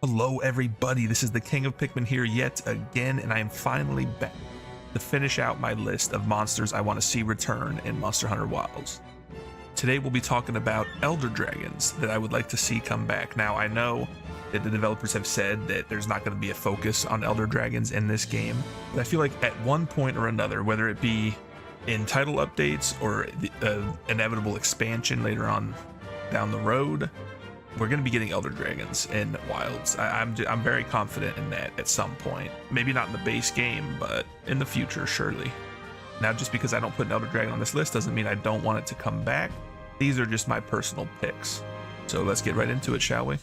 Hello everybody, this is the King of Pikmin here yet again, and I am finally back to finish out my list of monsters I want to see return in Monster Hunter Wilds. Today we'll be talking about Elder Dragons that I would like to see come back. Now I know that the developers have said that there's not going to be a focus on Elder Dragons in this game, but I feel like at one point or another, whether it be in title updates or the inevitable expansion later on down the road, we're going to be getting Elder Dragons in Wilds. I'm very confident in that at some point. Maybe not in the base game, but in the future, surely. Now, just because I don't put an Elder Dragon on this list doesn't mean I don't want it to come back. These are just my personal picks. So let's get right into it, shall we?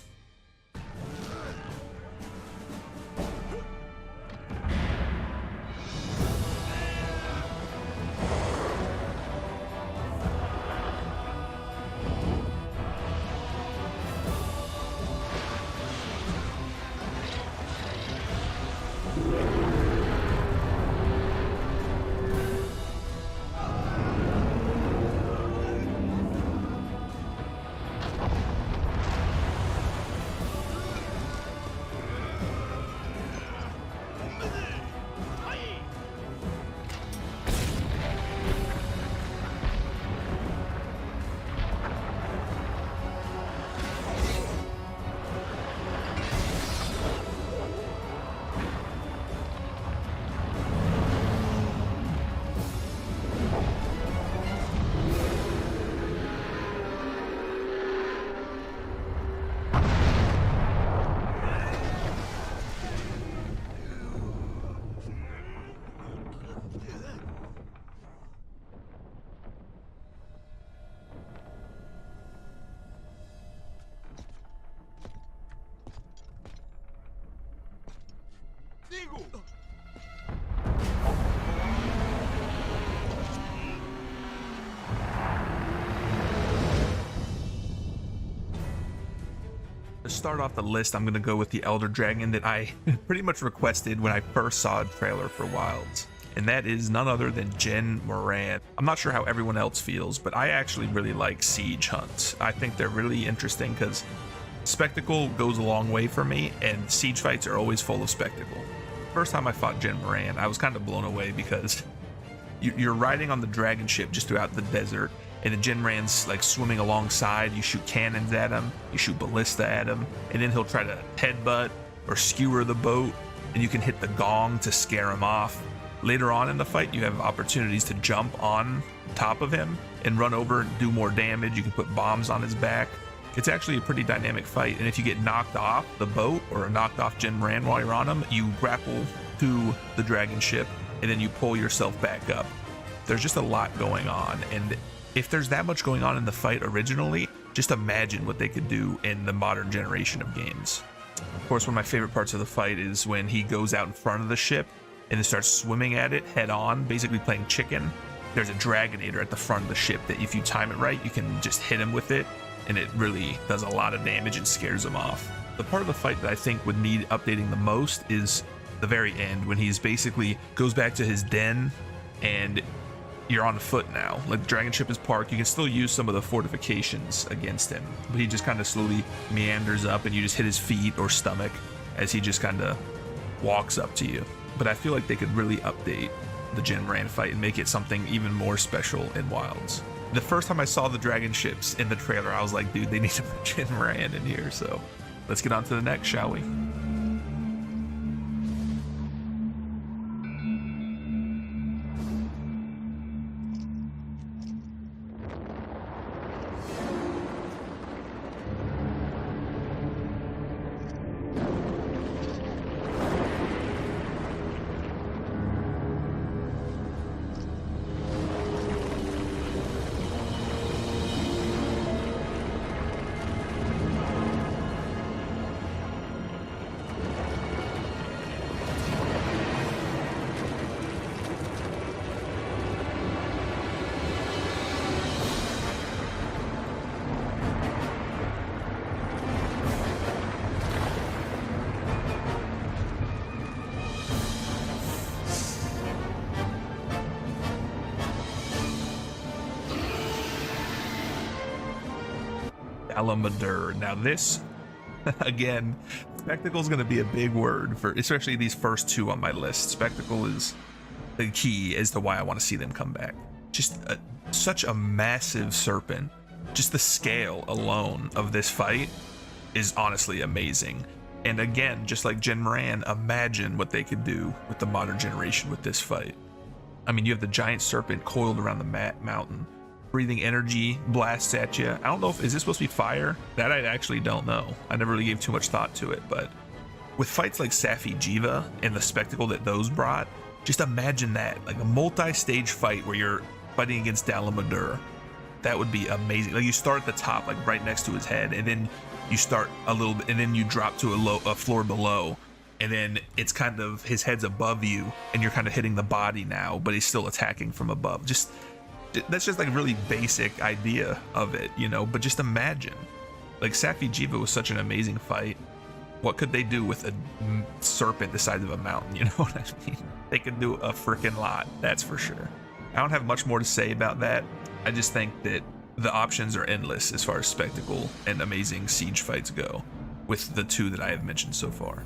To start off the list, I'm going to go with the Elder Dragon that I pretty much requested when I first saw a trailer for Wilds, and that is none other than Jin Moran. I'm not sure how everyone else feels, but I actually really like siege hunts. I think they're really interesting because spectacle goes a long way for me, and siege fights are always full of spectacle. First time I fought Jin Moran, I was kind of blown away because you're riding on the dragon ship just throughout the desert, and the Jin Moran's like swimming alongside. You shoot cannons at him, you shoot ballista at him, and then he'll try to headbutt or skewer the boat, and you can hit the gong to scare him off. Later on in the fight, you have opportunities to jump on top of him and run over and do more damage. You can put bombs on his back. It's actually a pretty dynamic fight, and if you get knocked off the boat or knocked off Jin Moran while you're on him, you grapple to the dragon ship and then you pull yourself back up. There's just a lot going on, and if there's that much going on in the fight originally, just imagine what they could do in the modern generation of games. Of course, one of my favorite parts of the fight is when he goes out in front of the ship and then starts swimming at it head on, basically playing chicken. There's a Dragonator at the front of the ship that if you time it right, you can just hit him with it, and it really does a lot of damage and scares him off. The part of the fight that I think would need updating the most is the very end, when he's basically goes back to his den and you're on foot now. Like, the dragon ship is parked. You can still use some of the fortifications against him, but he just kind of slowly meanders up and you just hit his feet or stomach as he just kind of walks up to you. But I feel like they could really update the Jin Moran fight and make it something even more special in Wilds. The first time I saw the dragon ships in the trailer, I was like, dude, they need to put Jin Moran in here. So let's get on to the next, shall we? Alamadur. Now this Again, spectacle is going to be a big word for especially these first two on my list. Spectacle is the key as to why I want to see them come back. Just such a massive serpent. Just the scale alone of this fight is honestly amazing. And again, just like Jen Moran, imagine what they could do with the modern generation with this fight. I mean, you have the giant serpent coiled around the mountain, breathing energy blasts at you. I don't know if is this supposed to be fire? That I actually don't know. I never really gave too much thought to it, but with fights like Safi Jiva and the spectacle that those brought, just imagine that, like a multi-stage fight where you're fighting against Dalamadur. That would be amazing. Like you start at the top, like right next to his head, and then you start a little bit, and then you drop to a floor below, and then it's kind of his head's above you, and you're kind of hitting the body now, but he's still attacking from above. Just that's just like a really basic idea of it, you know. But just imagine, like Safi Jiva was such an amazing fight. What could they do with a serpent the size of a mountain? You know what I mean? They could do a freaking lot, that's for sure. I don't have much more to say about that. I just think that the options are endless as far as spectacle and amazing siege fights go with the two that I have mentioned so far.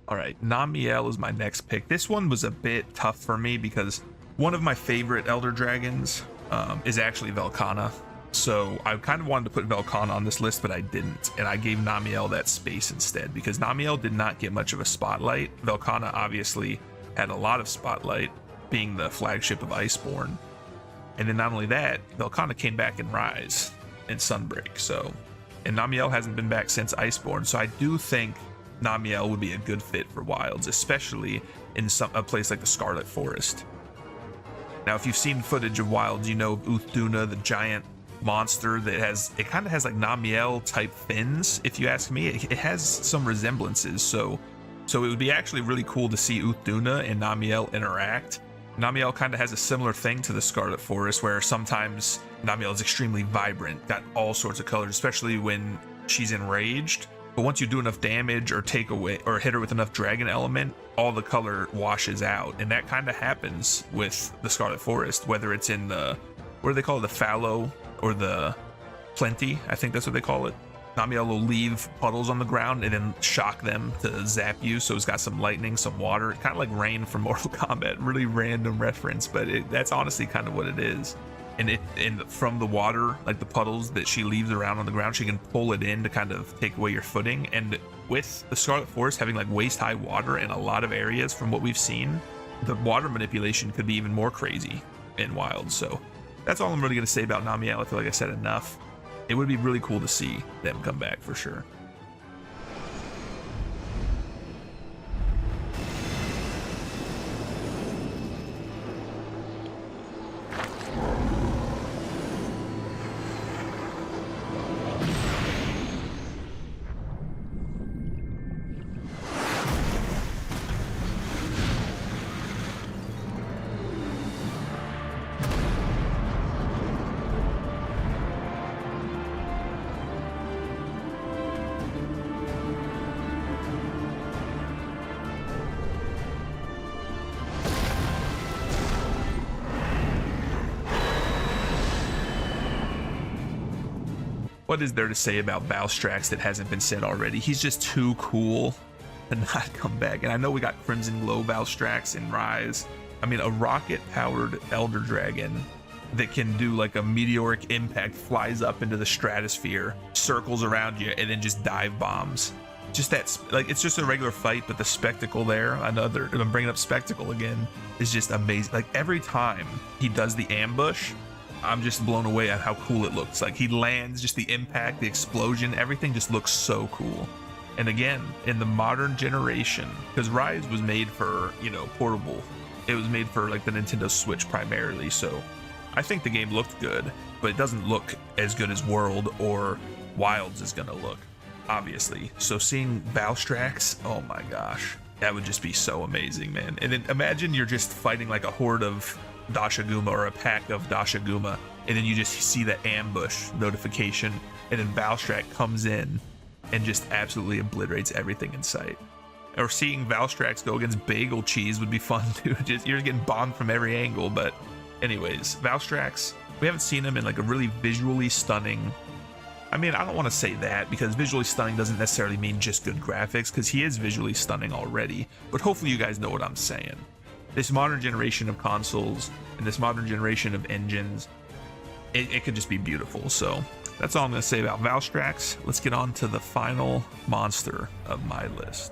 All right, Namiel is my next pick. This one was a bit tough for me because one of my favorite Elder Dragons is actually Velkhana. So I kind of wanted to put Velkhana on this list, but I didn't. And I gave Namiel that space instead because Namiel did not get much of a spotlight. Velkhana obviously had a lot of spotlight, being the flagship of Iceborne. And then not only that, Velkhana came back in Rise and Sunbreak. So, and Namiel hasn't been back since Iceborne. So I do think Namiel would be a good fit for Wilds, especially in a place like the Scarlet Forest. Now, if you've seen footage of Wilds, you know of Uthduna, the giant monster that it kind of has like Namiel type fins. If you ask me, it has some resemblances. So it would be actually really cool to see Uthduna and Namiel interact. Namiel kind of has a similar thing to the Scarlet Forest, where sometimes Namiel is extremely vibrant, got all sorts of colors, especially when she's enraged. But once you do enough damage or take away or hit her with enough dragon element, all the color washes out. And that kind of happens with the Scarlet Forest, whether it's in the, what do they call it, the fallow or the plenty, I think that's what they call it. Namiel will leave puddles on the ground and then shock them to zap you. So it's got some lightning, some water, kind of like rain from Mortal Kombat. Really random reference, but that's honestly kind of what it is. And from the water, like the puddles that she leaves around on the ground, she can pull it in to kind of take away your footing. And with the Scarlet Forest having like waist high water in a lot of areas from what we've seen, the water manipulation could be even more crazy in Wild. So that's all I'm really going to say about Namiel. I feel like I said enough. It would be really cool to see them come back for sure. What is there to say about Valstrax that hasn't been said already? He's just too cool to not come back. And I know we got Crimson Glow Valstrax in Rise. I mean, a rocket-powered Elder Dragon that can do like a meteoric impact, flies up into the stratosphere, circles around you, and then just dive bombs. Just that, like, it's just a regular fight, but the spectacle there, another, I'm bringing up spectacle again, is just amazing. Like, every time he does the ambush, I'm just blown away at how cool it looks. Like, he lands, just the impact, the explosion, everything just looks so cool. And again, in the modern generation, because Rise was made for, you know, portable. It was made for like the Nintendo Switch primarily, so I think the game looked good, but it doesn't look as good as World or Wilds is gonna look, obviously. So seeing Valstrax, oh my gosh, that would just be so amazing, man. And then imagine you're just fighting like a horde of Dashaguma or a pack of Dashaguma, and then you just see the ambush notification, and then Valstrax comes in and just absolutely obliterates everything in sight. Or seeing Valstrax go against Bagel Cheese would be fun too. Just you're getting bombed from every angle. But anyways, Valstrax, we haven't seen him in like a really visually stunning. I mean, I don't want to say that because visually stunning doesn't necessarily mean just good graphics, because he is visually stunning already. But hopefully you guys know what I'm saying. This modern generation of consoles and this modern generation of engines, it could just be beautiful. So that's all I'm going to say about Valstrax. Let's get on to the final monster of my list.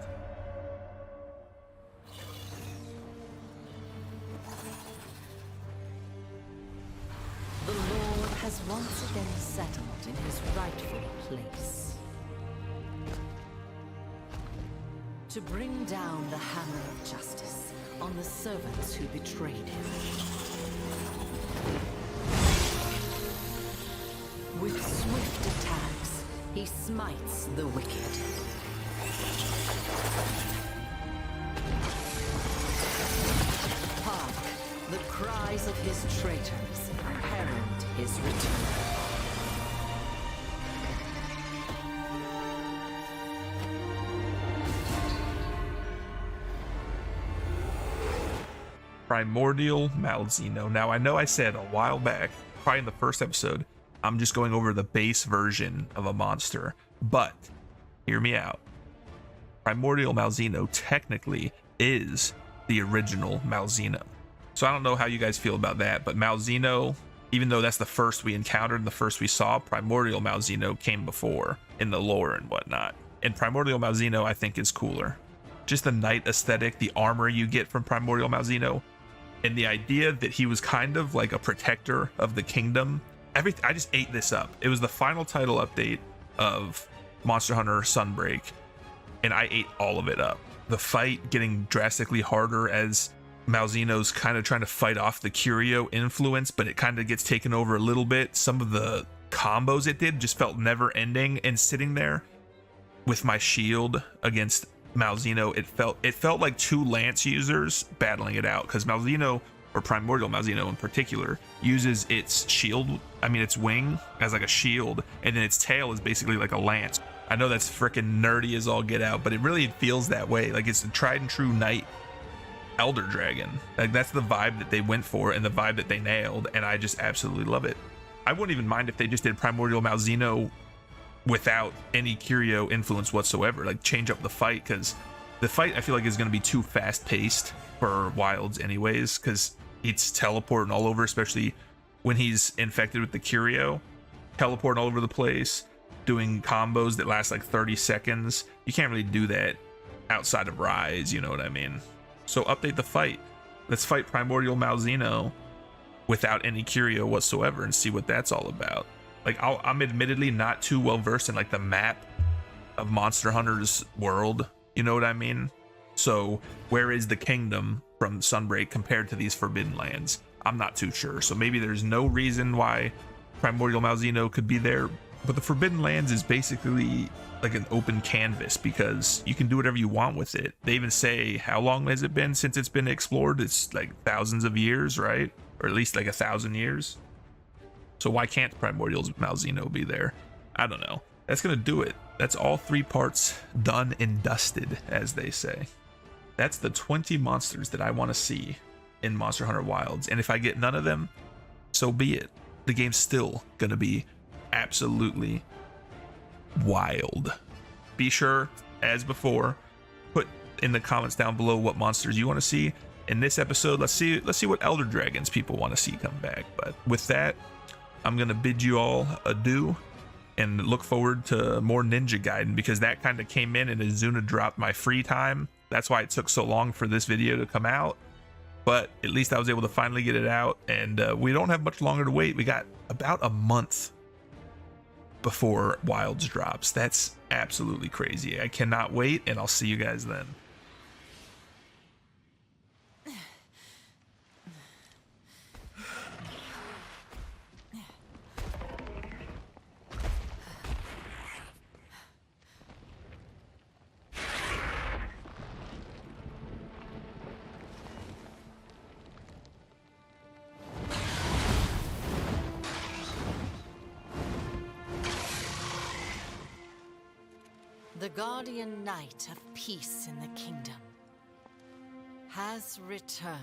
The Lord has once again settled in his rightful place. To bring down the hammer of justice on the servants who betrayed him. With swift attacks, he smites the wicked. Hark, the cries of his traitors herald his return. Primordial Malzeno. Now, I know I said a while back, probably in the first episode, I'm just going over the base version of a monster, but hear me out. Primordial Malzeno technically is the original Malzeno. So I don't know how you guys feel about that, but Malzeno, even though that's the first we encountered and the first we saw, Primordial Malzeno came before in the lore and whatnot. And Primordial Malzeno, I think, is cooler. Just the knight aesthetic, the armor you get from Primordial Malzeno, and the idea that he was kind of like a protector of the kingdom. I just ate this up. It was the final title update of Monster Hunter Sunbreak, and I ate all of it up. The fight getting drastically harder as Malzeno's kind of trying to fight off the Curio influence, but it kind of gets taken over a little bit. Some of the combos it did just felt never ending, and sitting there with my shield against Malzeno, it felt like two lance users battling it out, because Malzeno, or Primordial Malzeno in particular, uses its shield, its wing as like a shield, and then its tail is basically like a lance. I know that's freaking nerdy as all get out, but it really feels that way. Like it's the tried and true knight elder dragon. Like that's the vibe that they went for and the vibe that they nailed, and I just absolutely love it. I wouldn't even mind if they just did Primordial Malzeno without any Curio influence whatsoever, like change up the fight, because the fight I feel like is going to be too fast paced for Wilds anyways, because it's teleporting all over, especially when he's infected with the Curio, teleporting all over the place, doing combos that last like 30 seconds. You can't really do that outside of Rise, you know what I mean? So update the fight. Let's fight Primordial Malzeno without any Curio whatsoever and see what that's all about. Like I'm admittedly not too well versed in like the map of Monster Hunter's world, you know what I mean? So where is the kingdom from Sunbreak compared to these Forbidden Lands? I'm not too sure. So maybe there's no reason why Primordial Malzeno could be there, but the Forbidden Lands is basically like an open canvas because you can do whatever you want with it. They even say, how long has it been since it's been explored? It's like thousands of years, right? Or at least like 1,000 years. So why can't Primordial Malzeno be there? I don't know. That's gonna do it. That's all 3 parts done and dusted, as they say. That's the 20 monsters that I want to see in Monster Hunter Wilds, and if I get none of them, so be it. The game's still gonna be absolutely wild. Be sure, as before, put in the comments down below what monsters you want to see in this episode. Let's see what Elder Dragons people want to see come back. But with that, I'm gonna bid you all adieu and look forward to more Ninja Gaiden, because that kind of came in and Azuna dropped my free time. That's why it took so long for this video to come out, but at least I was able to finally get it out, and we don't have much longer to wait. We got about a month before Wilds drops. That's absolutely crazy. I cannot wait, and I'll see you guys then. The guardian knight of peace in the kingdom has returned.